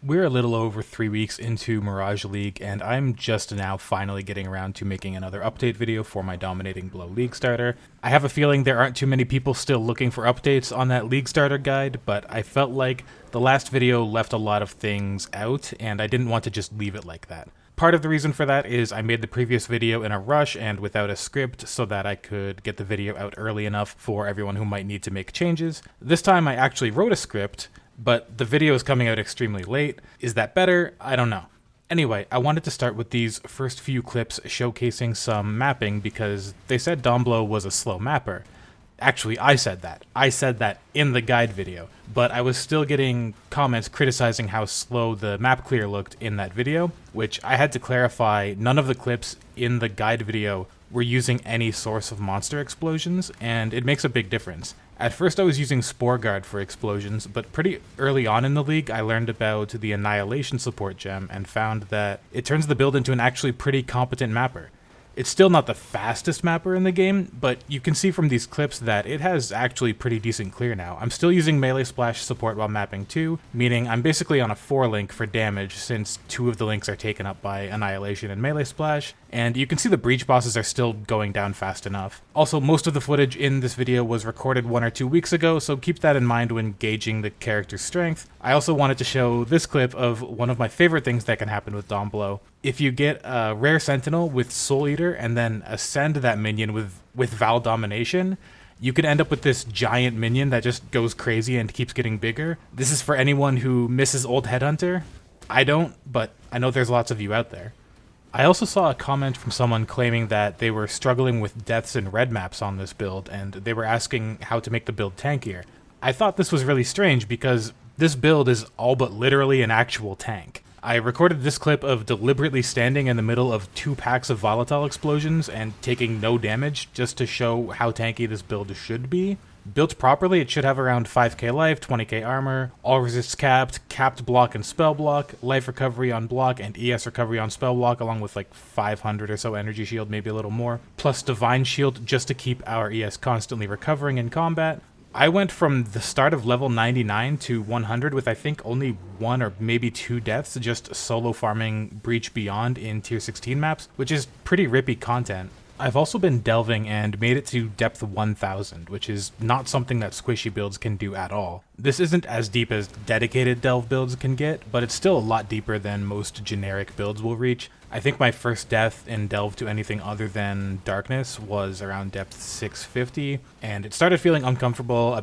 We're a little over 3 weeks into Mirage League, and I'm just now finally getting around to making another update video for my Dominating Blow League Starter. I have a feeling there aren't too many people still looking for updates on that League Starter guide, but I felt like the last video left a lot of things out, and I didn't want to just leave it like that. Part of the reason for that is I made the previous video in a rush and without a script so that I could get the video out early enough for everyone who might need to make changes. This time I actually wrote a script, but the video is coming out extremely late. Is that better? I don't know. Anyway, I wanted to start with these first few clips showcasing some mapping because they said Domblow was a slow mapper. Actually, I said that. I said that in the guide video, but I was still getting comments criticizing how slow the map clear looked in that video, which I had to clarify. None of the clips in the guide video were using any source of monster explosions, and it makes a big difference. At first I was using Spore Guard for explosions, but pretty early on in the league I learned about the Annihilation support gem and found that it turns the build into an actually pretty competent mapper. It's still not the fastest mapper in the game, but you can see from these clips that it has actually pretty decent clear now. I'm still using Melee Splash support while mapping too, meaning I'm basically on a 4-link for damage since 2 of the links are taken up by Annihilation and Melee Splash, and you can see the breach bosses are still going down fast enough. Also, most of the footage in this video was recorded 1 or 2 weeks ago, so keep that in mind when gauging the character's strength. I also wanted to show this clip of one of my favorite things that can happen with Domblow. If you get a rare Sentinel with Soul Eater and then ascend that minion with Val Domination, you can end up with this giant minion that just goes crazy and keeps getting bigger. This is for anyone who misses Old Headhunter. I don't, but I know there's lots of you out there. I also saw a comment from someone claiming that they were struggling with deaths in red maps on this build, and they were asking how to make the build tankier. I thought this was really strange because this build is all but literally an actual tank. I recorded this clip of deliberately standing in the middle of 2 packs of volatile explosions and taking no damage just to show how tanky this build should be. Built properly, it should have around 5k life, 20k armor, all resists capped block and spell block, life recovery on block, and ES recovery on spell block, along with like 500 or so energy shield, maybe a little more, plus divine shield just to keep our ES constantly recovering in combat. I went from the start of level 99 to 100 with I think only 1 or maybe 2 deaths, just solo farming Breach Beyond in tier 16 maps, which is pretty rippy content. I've also been delving and made it to depth 1000, which is not something that squishy builds can do at all. This isn't as deep as dedicated delve builds can get, but it's still a lot deeper than most generic builds will reach. I think my first death in delve to anything other than darkness was around depth 650, and it started feeling uncomfortable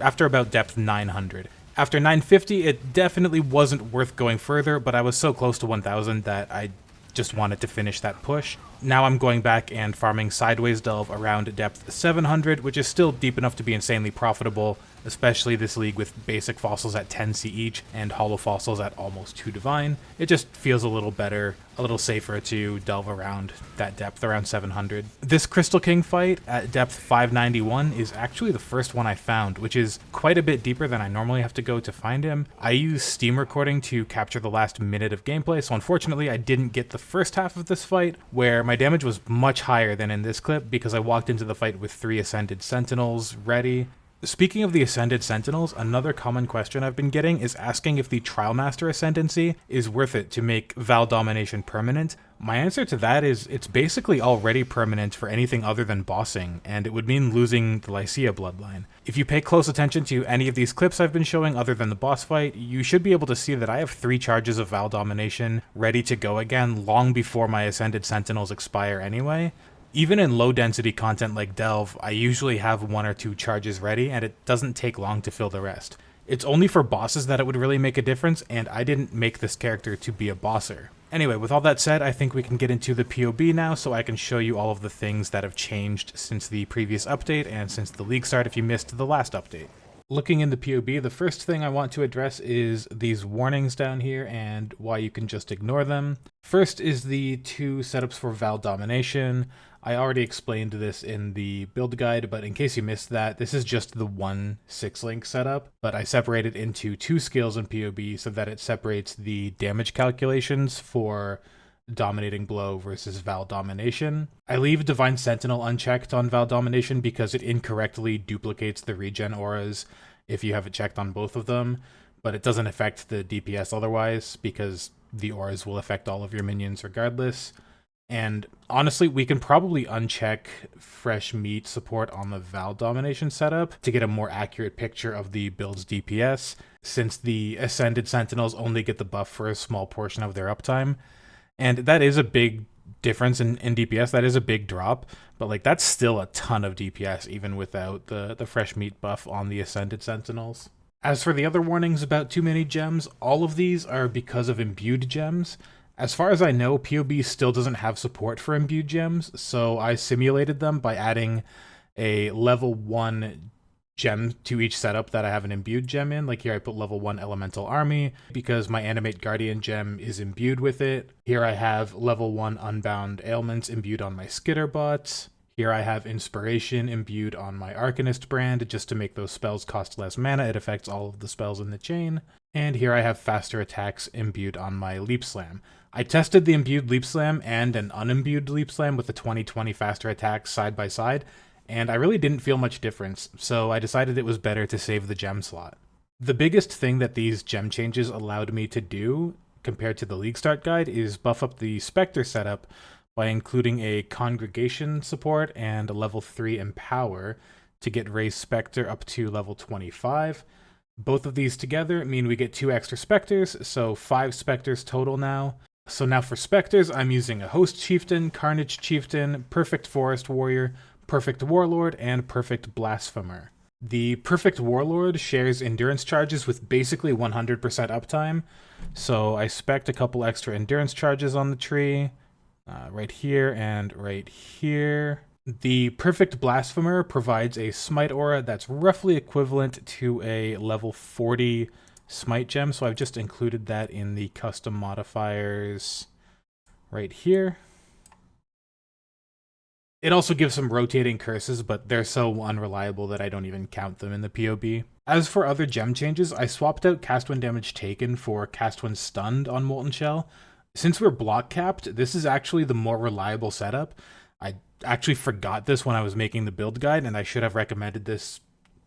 after about depth 900. After 950, it definitely wasn't worth going further, but I was so close to 1000 that I just wanted to finish that push. Now I'm going back and farming sideways delve around depth 700, which is still deep enough to be insanely profitable, especially this league with basic fossils at 10c each and hollow fossils at almost 2 divine. It just feels a little better, a little safer to delve around that depth, around 700. This Crystal King fight at depth 591 is actually the first one I found, which is quite a bit deeper than I normally have to go to find him. I use Steam recording to capture the last minute of gameplay, so unfortunately I didn't get the first half of this fight, where my damage was much higher than in this clip because I walked into the fight with 3 Ascended Sentinels ready. Speaking of the Ascended Sentinels, another common question I've been getting is asking if the Trial Master Ascendancy is worth it to make Val Domination permanent. My answer to that is it's basically already permanent for anything other than bossing, and it would mean losing the Lycia bloodline. If you pay close attention to any of these clips I've been showing other than the boss fight, you should be able to see that I have 3 charges of Val Domination ready to go again long before my Ascended Sentinels expire anyway. Even in low-density content like Delve, I usually have 1 or 2 charges ready, and it doesn't take long to fill the rest. It's only for bosses that it would really make a difference, and I didn't make this character to be a bosser. Anyway, with all that said, I think we can get into the POB now, so I can show you all of the things that have changed since the previous update and since the league start if you missed the last update. Looking in the POB, the first thing I want to address is these warnings down here and why you can just ignore them. First is the 2 setups for Val Domination. I already explained this in the build guide, but in case you missed that, this is just the 1 6-link setup, but I separate it into 2 skills in POB so that it separates the damage calculations for Dominating Blow versus Val Domination. I leave Divine Sentinel unchecked on Val Domination because it incorrectly duplicates the regen auras if you have it checked on both of them. but it doesn't affect the DPS otherwise because the auras will affect all of your minions regardless. And honestly, we can probably uncheck fresh meat support on the Val Domination setup to get a more accurate picture of the build's DPS, since the Ascended Sentinels only get the buff for a small portion of their uptime. And that is a big difference in DPS. That is a big drop, but like that's still a ton of DPS even without the fresh meat buff on the Ascended Sentinels. As for the other warnings about too many gems, all of these are because of imbued gems. As far as I know, PoB still doesn't have support for imbued gems, so I simulated them by adding a level 1 gem to each setup that I have an imbued gem in. Like here I put level 1 Elemental Army because my Animate Guardian gem is imbued with it. Here I have level 1 Unbound Ailments imbued on my Skitter bots. Here I have Inspiration imbued on my Arcanist brand just to make those spells cost less mana. It affects all of the spells in the chain. And here I have Faster Attacks imbued on my Leap Slam. I tested the imbued Leap Slam and an unimbued Leap Slam with the 2020 Faster Attacks side by side, and I really didn't feel much difference, so I decided it was better to save the gem slot. The biggest thing that these gem changes allowed me to do, compared to the League Start Guide, is buff up the Spectre setup by including a Congregation support and a level 3 Empower to get Raise Spectre up to level 25. Both of these together mean we get 2 extra Spectres, so 5 Spectres total now. So now for Spectres, I'm using a Host Chieftain, Carnage Chieftain, Perfect Forest Warrior, Perfect Warlord, and Perfect Blasphemer. The Perfect Warlord shares endurance charges with basically 100% uptime, so I spec'd a couple extra endurance charges on the tree, right here and right here. The Perfect Blasphemer provides a Smite aura that's roughly equivalent to a level 40 Smite gem, so I've just included that in the custom modifiers right here. It also gives some rotating curses, but they're so unreliable that I don't even count them in the PoB. As for other gem changes, I swapped out Cast When Damage Taken for Cast When Stunned on Molten Shell. Since we're block capped, this is actually the more reliable setup. I actually forgot this when I was making the build guide, and I should have recommended this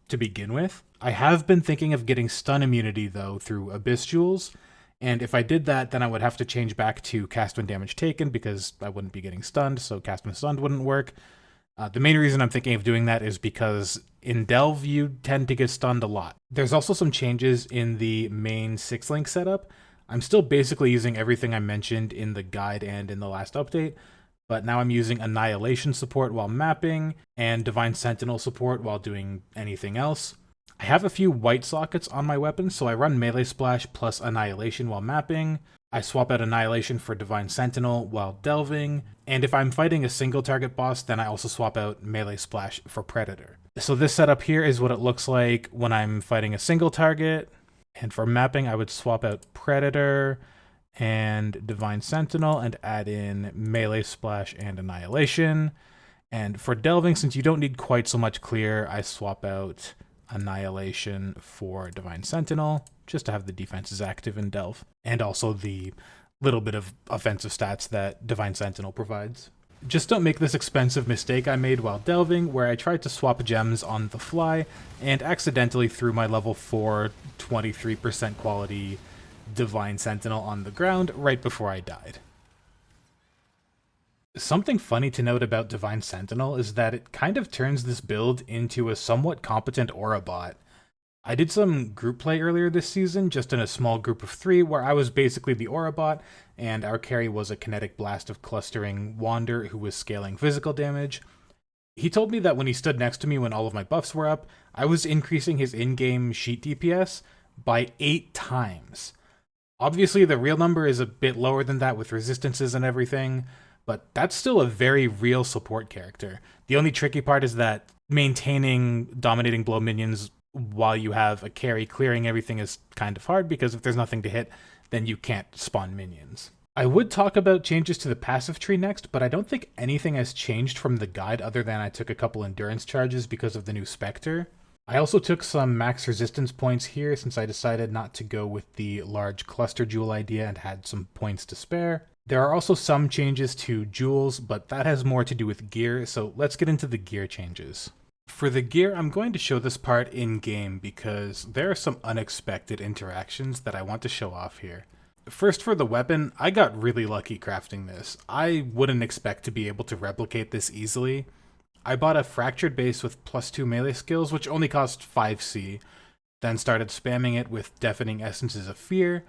to begin with. I have been thinking of getting stun immunity though through Abyss Jewels, and if I did that, then I would have to change back to Cast When Damage Taken because I wouldn't be getting stunned, so Cast When Stunned wouldn't work. The main reason I'm thinking of doing that is because in Delve you tend to get stunned a lot. There's also some changes in the main 6-link setup. I'm still basically using everything I mentioned in the guide and in the last update, but now I'm using Annihilation support while mapping, and Divine Sentinel support while doing anything else. I have a few white sockets on my weapon, so I run Melee Splash plus Annihilation while mapping. I swap out Annihilation for Divine Sentinel while delving, and if I'm fighting a single target boss, then I also swap out Melee Splash for Predator. So this setup here is what it looks like when I'm fighting a single target, and for mapping I would swap out Predator and Divine Sentinel and add in Melee Splash and Annihilation. And for delving, since you don't need quite so much clear, I swap out Annihilation for Divine Sentinel, just to have the defenses active in Delve, and also the little bit of offensive stats that Divine Sentinel provides. Just don't make this expensive mistake I made while delving, where I tried to swap gems on the fly, and accidentally threw my level 4 23% quality Divine Sentinel on the ground right before I died. Something funny to note about Divine Sentinel is that it kind of turns this build into a somewhat competent aura bot. I did some group play earlier this season, just in a small group of 3, where I was basically the aura bot, and our carry was a Kinetic Blast of Clustering Wander who was scaling physical damage. He told me that when he stood next to me when all of my buffs were up, I was increasing his in-game sheet DPS by 8 times. Obviously, the real number is a bit lower than that with resistances and everything, but that's still a very real support character. The only tricky part is that maintaining Dominating Blow minions while you have a carry clearing everything is kind of hard, because if there's nothing to hit, then you can't spawn minions. I would talk about changes to the passive tree next, but I don't think anything has changed from the guide other than I took a couple endurance charges because of the new Spectre. I also took some max resistance points here since I decided not to go with the large cluster jewel idea and had some points to spare. There are also some changes to jewels, but that has more to do with gear, so let's get into the gear changes. For the gear, I'm going to show this part in-game because there are some unexpected interactions that I want to show off here. First, for the weapon, I got really lucky crafting this. I wouldn't expect to be able to replicate this easily. I bought a fractured base with +2 melee skills, which only cost 5C, then started spamming it with deafening essences of fear.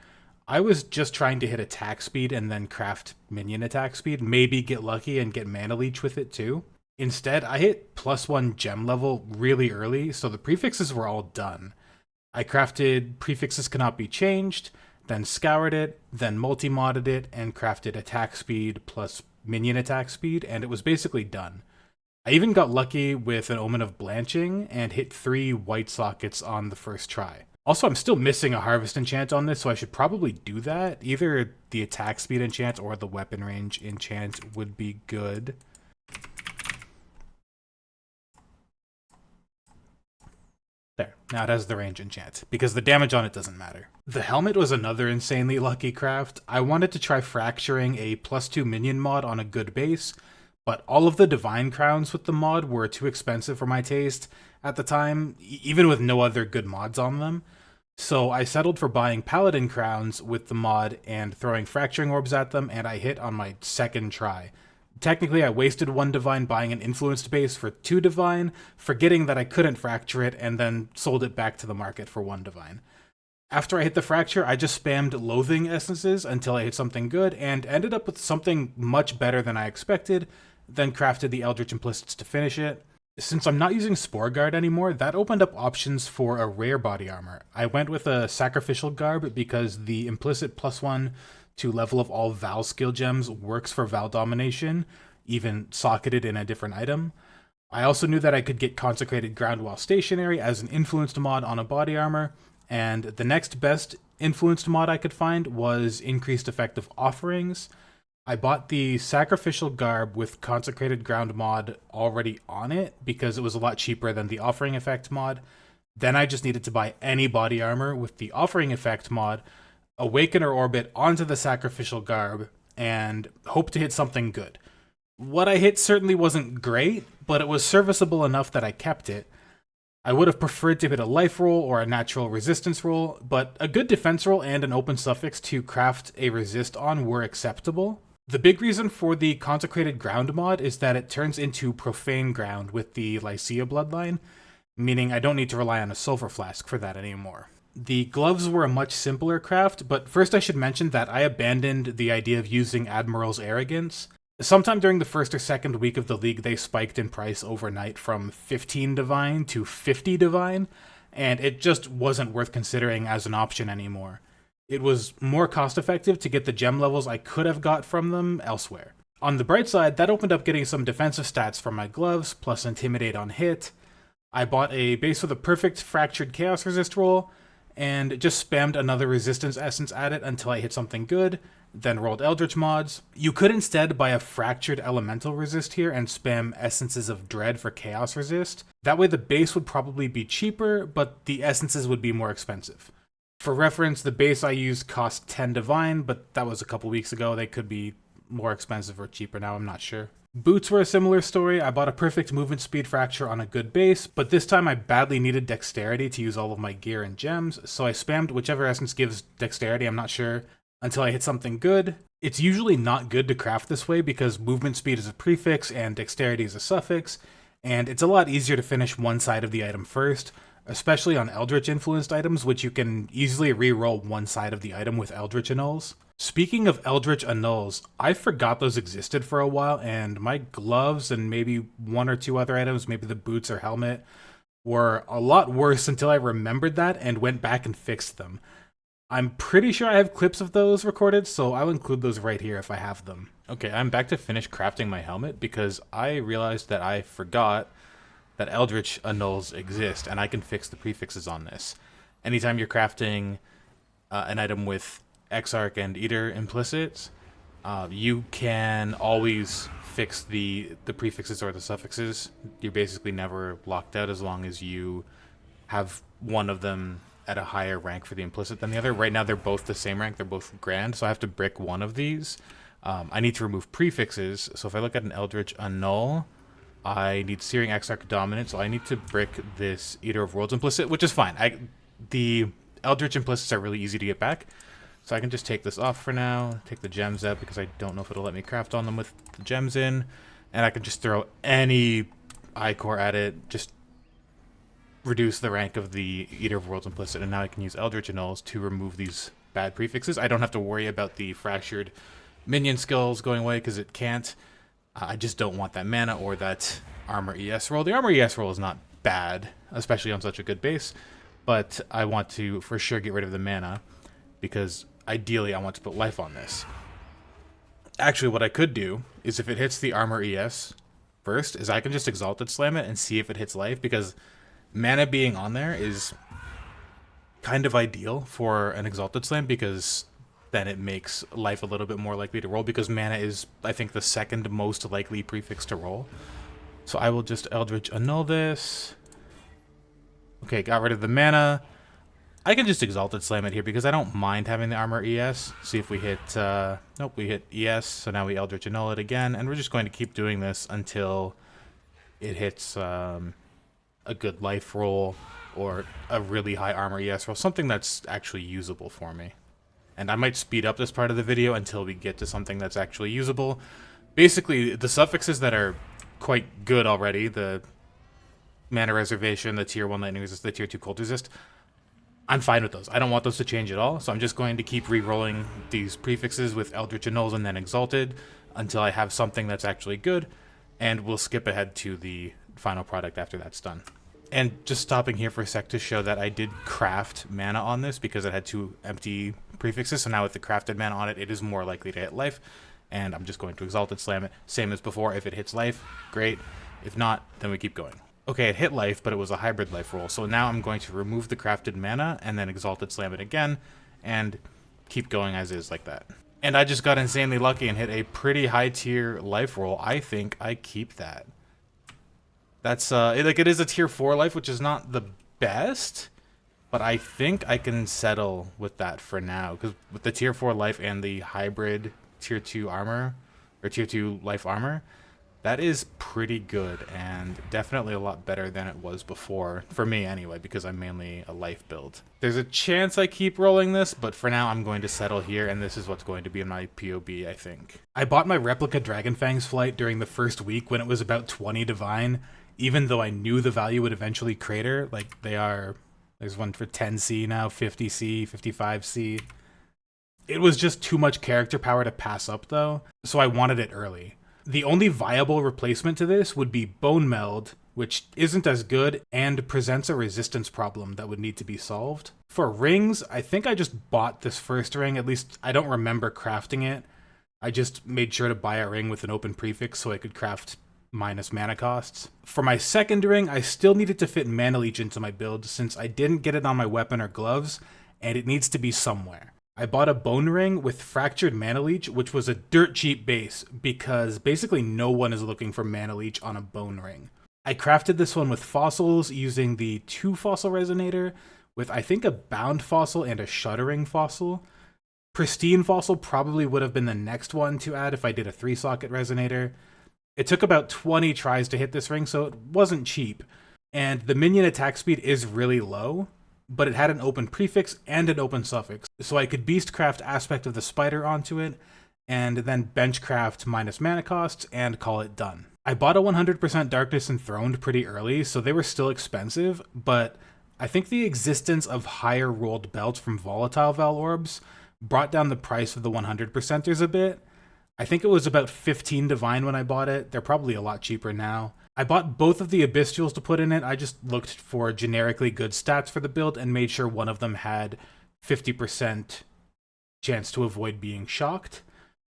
I was just trying to hit attack speed and then craft minion attack speed, maybe get lucky and get mana leech with it too. Instead, I hit +1 gem level really early, so the prefixes were all done. I crafted prefixes cannot be changed, then scoured it, then multi-modded it, and crafted attack speed plus minion attack speed, and it was basically done. I even got lucky with an Omen of Blanching and hit 3 white sockets on the first try. Also, I'm still missing a harvest enchant on this, so I should probably do that. Either the attack speed enchant or the weapon range enchant would be good. There, now it has the range enchant, because the damage on it doesn't matter. The helmet was another insanely lucky craft. I wanted to try fracturing a +2 minion mod on a good base, but all of the divine crowns with the mod were too expensive for my taste at the time, even with no other good mods on them. So I settled for buying paladin crowns with the mod and throwing fracturing orbs at them, and I hit on my second try. Technically, I wasted 1 divine buying an influenced base for 2 divine, forgetting that I couldn't fracture it, and then sold it back to the market for 1 divine. After I hit the fracture, I just spammed loathing essences until I hit something good, and ended up with something much better than I expected, then crafted the Eldritch implicits to finish it. Since I'm not using Spore Guard anymore, that opened up options for a rare body armor. I went with a Sacrificial Garb because the implicit +1 to level of all Val skill gems works for Val Domination, even socketed in a different item. I also knew that I could get Consecrated Ground while stationary as an influenced mod on a body armor, and the next best influenced mod I could find was Increased Effective Offerings. I bought the Sacrificial Garb with Consecrated Ground mod already on it because it was a lot cheaper than the Offering Effect mod. Then I just needed to buy any body armor with the Offering Effect mod, Awakener Orbit onto the Sacrificial Garb, and hope to hit something good. What I hit certainly wasn't great, but it was serviceable enough that I kept it. I would have preferred to hit a life roll or a natural resistance roll, but a good defense roll and an open suffix to craft a resist on were acceptable. The big reason for the Consecrated Ground mod is that it turns into Profane Ground with the Lycia bloodline, meaning I don't need to rely on a Sulfur Flask for that anymore. The gloves were a much simpler craft, but first I should mention that I abandoned the idea of using Admiral's Arrogance. Sometime during the first or second week of the league, they spiked in price overnight from 15 divine to 50 divine, and it just wasn't worth considering as an option anymore. It was more cost effective to get the gem levels I could have got from them elsewhere. On the bright side, that opened up getting some defensive stats from my gloves, plus Intimidate on hit. I bought a base with a perfect Fractured Chaos Resist roll, and just spammed another resistance essence at it until I hit something good, then rolled Eldritch mods. You could instead buy a Fractured Elemental Resist here and spam Essences of Dread for Chaos Resist. That way the base would probably be cheaper, but the essences would be more expensive. For reference, the base I used cost 10 divine, but that was a couple weeks ago. They could be more expensive or cheaper now, I'm not sure. Boots were a similar story. I bought a perfect movement speed fracture on a good base, but this time I badly needed dexterity to use all of my gear and gems, so I spammed whichever essence gives dexterity, I'm not sure, until I hit something good. It's usually not good to craft this way because movement speed is a prefix and dexterity is a suffix, and it's a lot easier to finish one side of the item first, especially on Eldritch influenced items, which you can easily re-roll one side of the item with Eldritch annuls. Speaking of Eldritch annuls, I forgot those existed for a while, and my gloves and maybe 1 or 2 other items, maybe the boots or helmet, were a lot worse until I remembered that and went back and fixed them. I'm pretty sure I have clips of those recorded, so I'll include those right here if I have them. Okay, I'm back to finish crafting my helmet because I realized that I forgot that Eldritch annuls exist, and I can fix the prefixes on this. Anytime you're crafting an item with Exarch and Eater implicits, you can always fix the prefixes or the suffixes. You're basically never locked out as long as you have one of them at a higher rank for the implicit than the other. Right now they're both the same rank, they're both grand, so I have to brick one of these. I need to remove prefixes, so if I look at an Eldritch annul, I need Searing Exarch Dominant, so I need to brick this Eater of Worlds Implicit, which is fine. The Eldritch Implicits are really easy to get back, so I can just take this off for now, take the gems out because I don't know if it'll let me craft on them with the gems in, and I can just throw any Ichor at it, just reduce the rank of the Eater of Worlds Implicit, and now I can use Eldritch Annuls to remove these bad prefixes. I don't have to worry about the Fractured minion skills going away because it can't. I just don't want that mana or that Armor ES roll. The Armor ES roll is not bad, especially on such a good base, but I want to for sure get rid of the mana because ideally I want to put life on this. Actually, what I could do is if it hits the Armor ES first, is I can just Exalted Slam it and see if it hits life, because mana being on there is kind of ideal for an Exalted Slam because then it makes life a little bit more likely to roll, because mana is, I think, the second most likely prefix to roll. So I will just Eldritch Annul this. Okay, got rid of the mana. I can just Exalted Slam it here because I don't mind having the Armor ES. See if we hit, nope, we hit ES, so now we Eldritch Annul it again, and we're just going to keep doing this until it hits a good life roll or a really high Armor ES roll, something that's actually usable for me. And I might speed up this part of the video until we get to something that's actually usable. Basically, the suffixes that are quite good already, the Mana Reservation, the Tier 1 Lightning Resist, the Tier 2 Cold Resist, I'm fine with those. I don't want those to change at all, so I'm just going to keep re-rolling these prefixes with Eldritch Annuls and then Exalted until I have something that's actually good, and we'll skip ahead to the final product after that's done. And just stopping here for a sec to show that I did craft mana on this because it had 2 empty prefixes, so now with the crafted mana on it, it is more likely to hit life, and I'm just going to Exalted Slam it. Same as before, if it hits life, great. If not, then we keep going. Okay, it hit life, but it was a hybrid life roll, so now I'm going to remove the crafted mana and then Exalted Slam it again, and keep going as is like that. And I just got insanely lucky and hit a pretty high tier life roll. I think I keep that. That's it is a tier 4 life, which is not the best, but I think I can settle with that for now, because with the tier 4 life and the hybrid tier 2 armor, or tier 2 life armor, that is pretty good and definitely a lot better than it was before, for me anyway, because I'm mainly a life build. There's a chance I keep rolling this, but for now I'm going to settle here, and this is what's going to be in my POB, I think. I bought my replica Dragonfang's flight during the first week when it was about 20 divine, even though I knew the value would eventually crater. Like, there's one for 10C now, 50C, 55C. It was just too much character power to pass up though, so I wanted it early. The only viable replacement to this would be Bone Meld, which isn't as good and presents a resistance problem that would need to be solved. For rings, I think I just bought this first ring, at least I don't remember crafting it. I just made sure to buy a ring with an open prefix so I could craft minus mana costs. For my second ring, I still needed to fit Mana Leech into my build since I didn't get it on my weapon or gloves, and it needs to be somewhere. I bought a bone ring with Fractured Mana Leech, which was a dirt cheap base because basically no one is looking for Mana Leech on a bone ring. I crafted this one with fossils using the 2 fossil resonator with I think a bound fossil and a shuddering fossil. Pristine fossil probably would have been the next one to add if I did a 3 socket resonator. It took about 20 tries to hit this ring, so it wasn't cheap. And the minion attack speed is really low, but it had an open prefix and an open suffix, so I could beastcraft Aspect of the Spider onto it, and then benchcraft minus mana costs, and call it done. I bought a 100% Darkness Enthroned pretty early, so they were still expensive, but I think the existence of higher rolled belts from Volatile Val Orbs brought down the price of the 100%ers a bit. I think it was about 15 divine when I bought it. They're probably a lot cheaper now. I bought both of the Abystials to put in it. I just looked for generically good stats for the build and made sure one of them had 50% chance to avoid being shocked,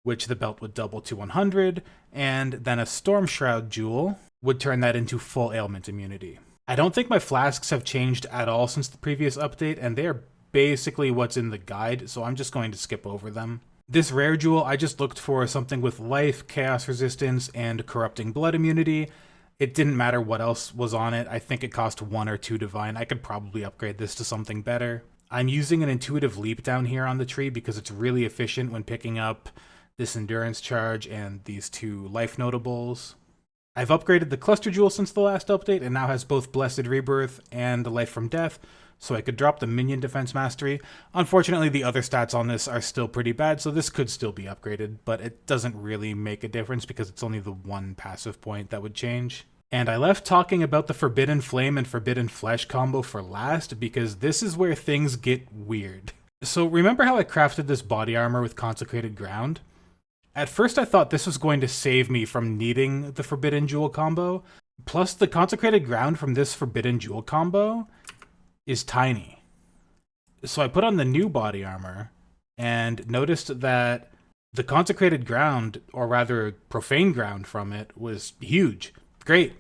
which the belt would double to 100, and then a Storm Shroud Jewel would turn that into full ailment immunity. I don't think my flasks have changed at all since the previous update, and they are basically what's in the guide, so I'm just going to skip over them. This rare jewel, I just looked for something with life, chaos resistance, and corrupting blood immunity. It didn't matter what else was on it. I think it cost 1 or 2 divine. I could probably upgrade this to something better. I'm using an intuitive leap down here on the tree because it's really efficient when picking up this endurance charge and these 2 life notables. I've upgraded the Cluster Jewel since the last update and now has both Blessed Rebirth and Life from Death, so I could drop the Minion Defense Mastery. Unfortunately, the other stats on this are still pretty bad, so this could still be upgraded, but it doesn't really make a difference because it's only the one passive point that would change. And I left talking about the Forbidden Flame and Forbidden Flesh combo for last because this is where things get weird. So remember how I crafted this body armor with Consecrated Ground? At first I thought this was going to save me from needing the Forbidden Jewel combo, plus the Consecrated Ground from this Forbidden Jewel combo is tiny. So I put on the new body armor and noticed that the Consecrated Ground, or rather Profane Ground from it, was huge. Great.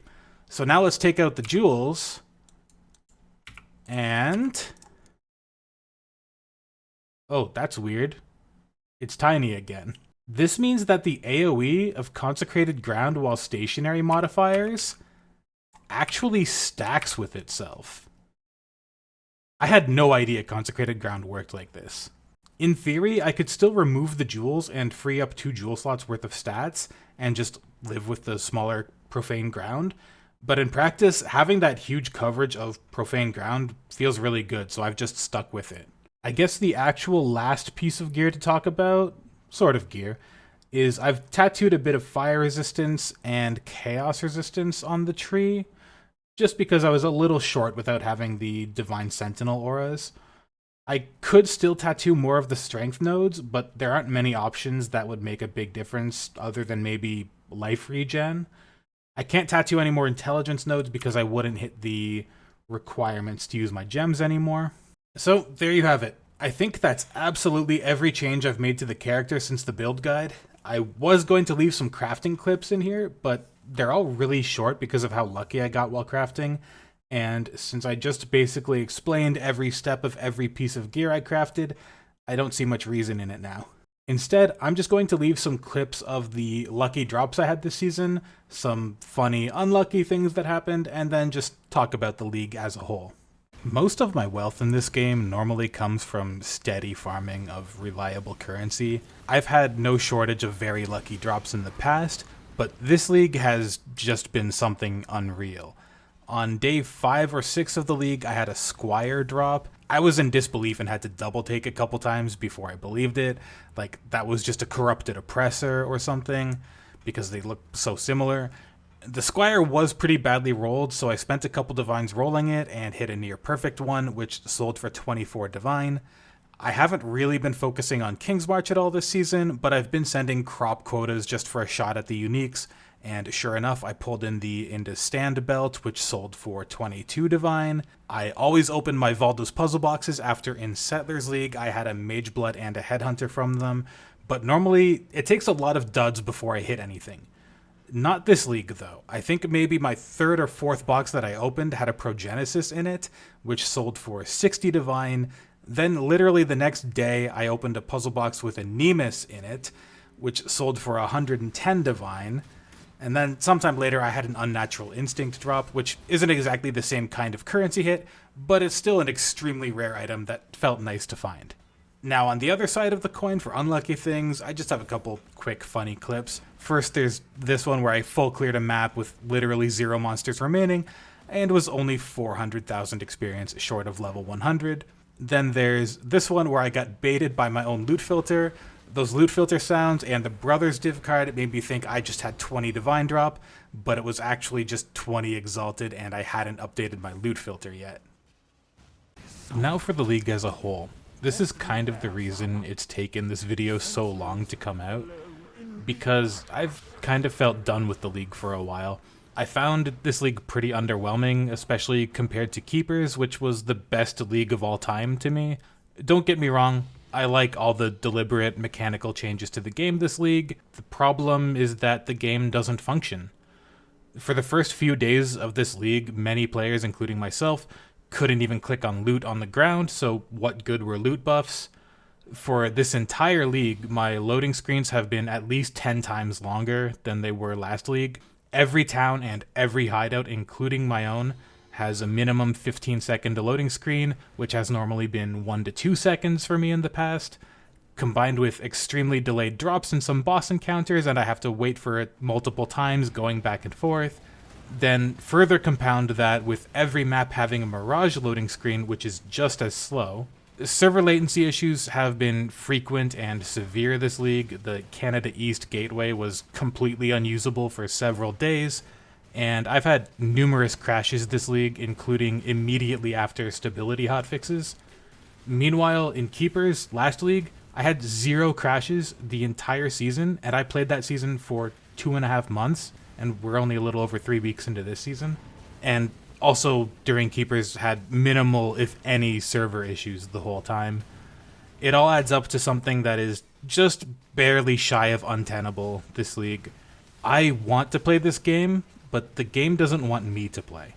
So now let's take out the jewels and... oh, that's weird. It's tiny again. This means that the AoE of Consecrated Ground while stationary modifiers actually stacks with itself. I had no idea Consecrated Ground worked like this. In theory, I could still remove the jewels and free up 2 jewel slots worth of stats and just live with the smaller Profane Ground, but in practice, having that huge coverage of Profane Ground feels really good, so I've just stuck with it. I guess the actual last piece of gear to talk about, sort of gear, is I've tattooed a bit of fire resistance and chaos resistance on the tree, just because I was a little short without having the Divine Sentinel auras. I could still tattoo more of the strength nodes, but there aren't many options that would make a big difference other than maybe life regen. I can't tattoo any more intelligence nodes because I wouldn't hit the requirements to use my gems anymore. So there you have it. I think that's absolutely every change I've made to the character since the build guide. I was going to leave some crafting clips in here, but they're all really short because of how lucky I got while crafting, and since I just basically explained every step of every piece of gear I crafted, I don't see much reason in it now. Instead, I'm just going to leave some clips of the lucky drops I had this season, some funny, unlucky things that happened, and then just talk about the league as a whole. Most of my wealth in this game normally comes from steady farming of reliable currency. I've had no shortage of very lucky drops in the past, but this league has just been something unreal. On day 5 or 6 of the league, I had a Squire drop. I was in disbelief and had to double take a couple times before I believed it. Like, that was just a corrupted oppressor or something, because they look so similar. The Squire was pretty badly rolled, so I spent a couple divines rolling it and hit a near perfect one, which sold for 24 divine. I haven't really been focusing on King's March at all this season, but I've been sending crop quotas just for a shot at the uniques, and sure enough, I pulled in the Indus Stand belt, which sold for 22 divine. I always open my Valdo's puzzle boxes after in Settlers League I had a Mage Blood and a Headhunter from them, but normally it takes a lot of duds before I hit anything. Not this league, though. I think maybe my 3rd or 4th box that I opened had a Progenesis in it, which sold for 60 divine. Then literally the next day, I opened a puzzle box with a Nemesis in it, which sold for 110 divine. And then sometime later, I had an Unnatural Instinct drop, which isn't exactly the same kind of currency hit, but it's still an extremely rare item that felt nice to find. Now, on the other side of the coin for unlucky things, I just have a couple quick funny clips. First, there's this one where I full cleared a map with literally 0 monsters remaining, and was only 400,000 experience short of level 100. Then there's this one where I got baited by my own loot filter. Those loot filter sounds and the Brothers div card made me think I just had 20 divine drop, but it was actually just 20 exalted and I hadn't updated my loot filter yet. Now for the league as a whole. This is kind of the reason it's taken this video so long to come out, because I've kind of felt done with the league for a while. I found this league pretty underwhelming, especially compared to Keepers, which was the best league of all time to me. Don't get me wrong, I like all the deliberate mechanical changes to the game this league. The problem is that the game doesn't function. For the first few days of this league, many players, including myself, couldn't even click on loot on the ground, so what good were loot buffs? For this entire league, my loading screens have been at least 10 times longer than they were last league. Every town and every hideout, including my own, has a minimum 15-second loading screen, which has normally been 1 to 2 seconds for me in the past. combined with extremely delayed drops in some boss encounters, and I have to wait for it multiple times going back and forth. Then further compound that with every map having a Mirage loading screen, which is just as slow. Server latency issues have been frequent and severe this league. The Canada East gateway was completely unusable for several days, and I've had numerous crashes this league, including immediately after stability hotfixes. Meanwhile, in Keepers last league, I had 0 crashes the entire season, and I played that season for 2.5 months, and we're only a little over 3 weeks into this season. And also, during Keepers, had minimal, if any, server issues the whole time. It all adds up to something that is just barely shy of untenable this league. I want to play this game, but the game doesn't want me to play.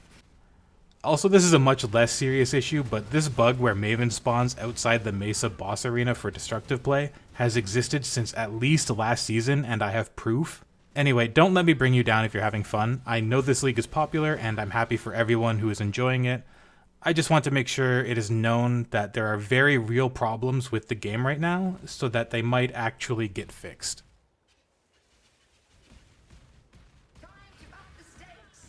Also, this is a much less serious issue, but this bug where Maven spawns outside the Mesa boss arena for destructive play has existed since at least last season, and I have proof. Anyway, don't let me bring you down if you're having fun. I know this league is popular, and I'm happy for everyone who is enjoying it. I just want to make sure it is known that there are very real problems with the game right now, so that they might actually get fixed.